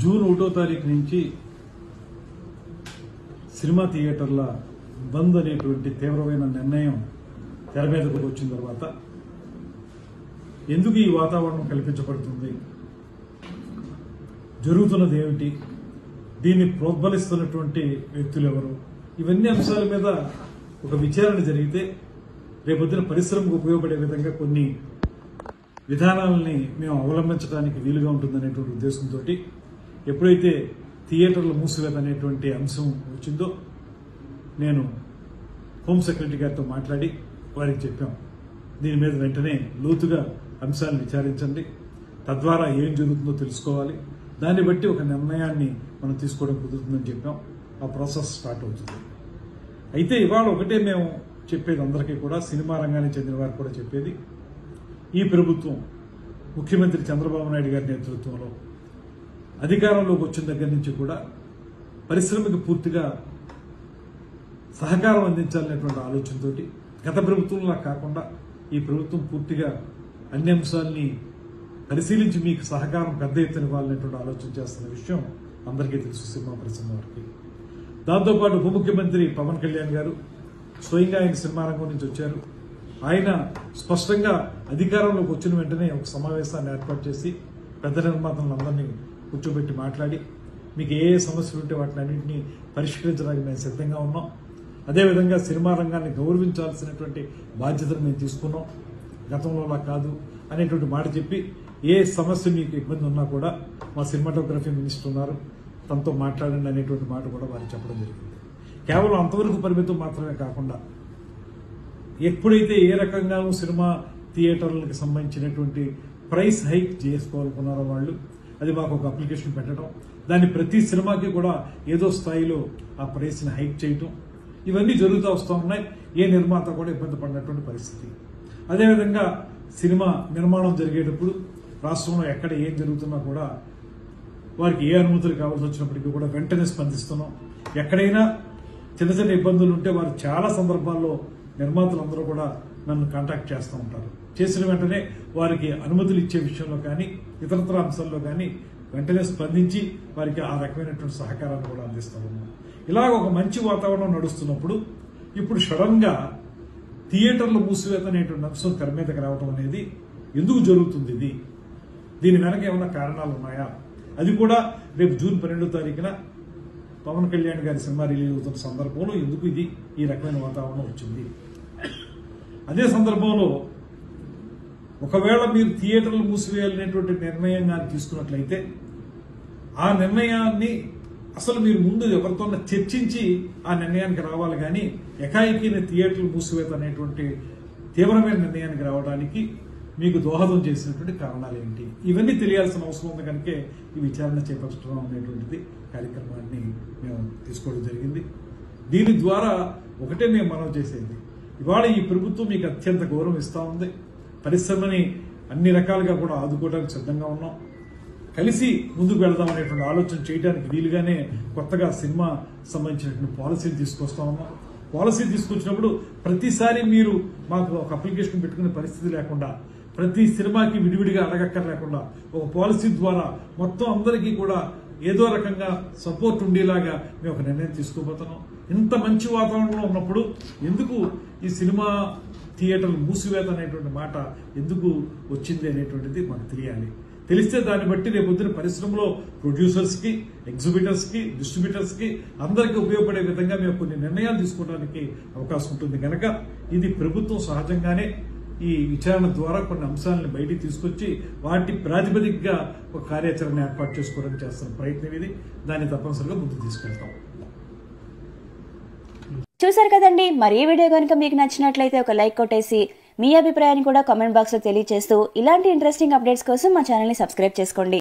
June 1వ తారీఖు నుంచి సినిమా థియేటర్ల బంద్ అనేటువంటి తీవ్రమైన నిర్ణయం తెర మీదకు వచ్చిన తర్వాత ఎందుకు ఈ వాతావరణం కల్పించబడుతుంది, జరుగుతున్నది ఏమిటి, దీన్ని ప్రోద్బలిస్తున్నటువంటి వ్యక్తులు ఎవరు, ఇవన్నీ అంశాల మీద ఒక విచారణ జరిగితే రేపొద్దున పరిశ్రమకు ఉపయోగపడే విధంగా కొన్ని విధానాలని మేము అవలంబించడానికి వీలుగా ఉంటుందనేటువంటి ఉద్దేశంతో ఎప్పుడైతే థియేటర్లు మూసివేత అనేటువంటి అంశం వచ్చిందో నేను హోమ్ సెక్రటరీ గారితో మాట్లాడి వారికి చెప్పాం, దీని మీద వెంటనే లోతుగా అంశాలను విచారించండి, తద్వారా ఏం జరుగుతుందో తెలుసుకోవాలి, దాన్ని బట్టి ఒక నిర్ణయాన్ని మనం తీసుకోవడం కుదురుతుందని చెప్పాం. ఆ ప్రాసెస్ స్టార్ట్ అవుతుంది. అయితే ఇవాళ ఒకటే మేము చెప్పేది అందరికీ కూడా, సినిమా రంగానికి చెందిన వారికి కూడా చెప్పేది, ఈ ప్రభుత్వం ముఖ్యమంత్రి చంద్రబాబు నాయుడు గారి నేతృత్వంలో అధికారంలోకి వచ్చిన దగ్గర నుంచి కూడా పరిశ్రమకు పూర్తిగా సహకారం అందించాలనేటువంటి ఆలోచనతో గత ప్రభుత్వంలా కాకుండా ఈ ప్రభుత్వం పూర్తిగా అన్ని అంశాలని పరిశీలించి మీకు సహకారం పెద్ద ఎత్తున ఇవ్వాలనేటువంటి ఆలోచన చేస్తున్న విషయం అందరికీ తెలుసు సినిమా పరిశ్రమ వారికి. దాంతోపాటు ఉప ముఖ్యమంత్రి పవన్ కళ్యాణ్ గారు స్వయంగా ఆయన సినిమా రంగం నుంచి వచ్చారు. ఆయన స్పష్టంగా అధికారంలోకి వచ్చిన వెంటనే ఒక సమావేశాన్ని ఏర్పాటు చేసి పెద్ద నిర్మాతలందరినీ కూర్చోబెట్టి మాట్లాడి మీకు ఏ సమస్యలు ఉంటే వాటిని అన్నింటినీ పరిష్కరించడానికి మేము సిద్ధంగా ఉన్నాం, అదేవిధంగా సినిమా రంగాన్ని గౌరవించాల్సినటువంటి బాధ్యతను మేము తీసుకున్నాం, గతంలోలా కాదు అనేటువంటి మాట చెప్పి ఏ సమస్య మీకు ఇబ్బంది ఉన్నా కూడా మా సినిమాటోగ్రఫీ మినిస్టర్ ఉన్నారు, తనతో మాట్లాడండి అనేటువంటి మాట కూడా వారికి చెప్పడం జరిగింది. కేవలం అంతవరకు పరిమితం మాత్రమే కాకుండా ఎప్పుడైతే ఏ రకంగానూ సినిమా థియేటర్లకు సంబంధించినటువంటి ప్రైస్ హైక్ చేసుకోవాలనుకున్నారో వాళ్ళు, అది మాకు ఒక అప్లికేషన్ పెట్టడం, దాన్ని ప్రతి సినిమాకి కూడా ఏదో స్థాయిలో ఆ ప్రైస్ని హైక్ చేయటం, ఇవన్నీ జరుగుతూ వస్తూ ఉన్నాయి. ఏ నిర్మాత కూడా ఇబ్బంది పడినటువంటి పరిస్థితి. అదేవిధంగా సినిమా నిర్మాణం జరిగేటప్పుడు రాష్ట్రంలో ఎక్కడ ఏం జరుగుతున్నా కూడా వారికి ఏ అనుమతులు కావాల్సి వచ్చినప్పటికీ కూడా వెంటనే స్పందిస్తున్నాం. ఎక్కడైనా చిన్న చిన్న ఇబ్బందులు ఉంటే వారు చాలా సందర్భాల్లో నిర్మాతలందరూ కూడా నన్ను కాంటాక్ట్ చేస్తూ ఉంటారు. చేసిన వెంటనే వారికి అనుమతులు ఇచ్చే విషయంలో కానీ ఇతరత్ర అంశాల్లో కానీ వెంటనే స్పందించి వారికి ఆ రకమైనటువంటి సహకారాన్ని కూడా అందిస్తూ ఉన్నాం. ఇలాగ ఒక మంచి వాతావరణం నడుస్తున్నప్పుడు ఇప్పుడు సడన్ గా థియేటర్లు మూసివేత అనేటువంటి అంశం తెర మీదకి రావడం అనేది ఎందుకు జరుగుతుంది, దీని వెనక ఏమైనా కారణాలు ఉన్నాయా, అది కూడా రేపు జూన్ 12వ తారీఖున పవన్ కళ్యాణ్ గారి సినిమా రిలీజ్ అవుతున్న సందర్భంలో ఎందుకు ఈ రకమైన వాతావరణం వచ్చింది. అదే సందర్భంలో ఒకవేళ మీరు థియేటర్లు మూసివేయాలనేటువంటి నిర్ణయం కానీ తీసుకున్నట్లయితే ఆ నిర్ణయాన్ని అసలు మీరు ముందు ఎవరితో చర్చించి ఆ నిర్ణయానికి రావాలి, కానీ ఎకాయికీని థియేటర్లు మూసివేత అనేటువంటి తీవ్రమైన నిర్ణయానికి రావడానికి మీకు దోహదం చేసినటువంటి కారణాలు ఏంటి, ఇవన్నీ తెలియాల్సిన అవసరం ఉంది. కనుకే ఈ విచారణ చేపట్టడం అనేటువంటిది కార్యక్రమాన్ని మేము తీసుకోవడం జరిగింది. దీని ద్వారా ఒకటే మేము మనం చేసేది, ఇవాళ ఈ ప్రభుత్వం మీకు అత్యంత గౌరవం ఇస్తా ఉంది, పరిశ్రమని అన్ని రకాలుగా కూడా ఆదుకోవడానికి సిద్ధంగా ఉన్నాం, కలిసి ముందుకు వెళదాం అనేటువంటి ఆలోచన చేయడానికి వీలుగానే కొత్తగా సినిమా సంబంధించినటువంటి పాలసీని తీసుకొస్తా ఉన్నాం. పాలసీ తీసుకొచ్చినప్పుడు ప్రతిసారి మీరు మాకు ఒక అప్లికేషన్ పెట్టుకునే పరిస్థితి లేకుండా, ప్రతి సినిమాకి విడివిడిగా అడగక్కర్లేకుండా ఒక పాలసీ ద్వారా మొత్తం అందరికీ కూడా ఏదో రకంగా సపోర్ట్ ఉండేలాగా మేము ఒక నిర్ణయం తీసుకోబోతున్నాం. ఇంత మంచి వాతావరణంలో ఉన్నప్పుడు ఎందుకు ఈ సినిమా థియేటర్లు మూసివేత అనేటువంటి మాట ఎందుకు వచ్చింది అనేటువంటిది మాకు తెలియాలి. తెలిస్తే దాన్ని బట్టి రేపొద్దున పరిశ్రమలో ప్రొడ్యూసర్స్ కి, ఎగ్జిబిటర్స్ కి, డిస్ట్రిబ్యూటర్స్ కి అందరికీ ఉపయోగపడే విధంగా మేము కొన్ని నిర్ణయాలు తీసుకోవడానికి అవకాశం ఉంటుంది. కనుక ఇది ప్రభుత్వం సహజంగానే ఈ విచారణ ద్వారా కొన్ని అంశాలను బయటికి తీసుకొచ్చి వాటి ప్రాతిపదికగా ఒక కార్యాచరణ ఏర్పాటు చేసుకోవడానికి చేస్తున్న ప్రయత్నం ఇది. దాన్ని తప్పనిసరిగా ముందుకు తీసుకెళ్తాం. చూసారు కదండి, మరి ఈ వీడియో కనుక మీకు నచ్చినట్లయితే ఒక లైక్ కొట్టేసి మీ అభిప్రాయాన్ని కూడా కామెంట్ బాక్స్ లో తెలియజేస్తూ ఇలాంటి ఇంట్రెస్టింగ్ అప్డేట్స్ కోసం మా ఛానల్ ని సబ్స్క్రైబ్ చేసుకోండి.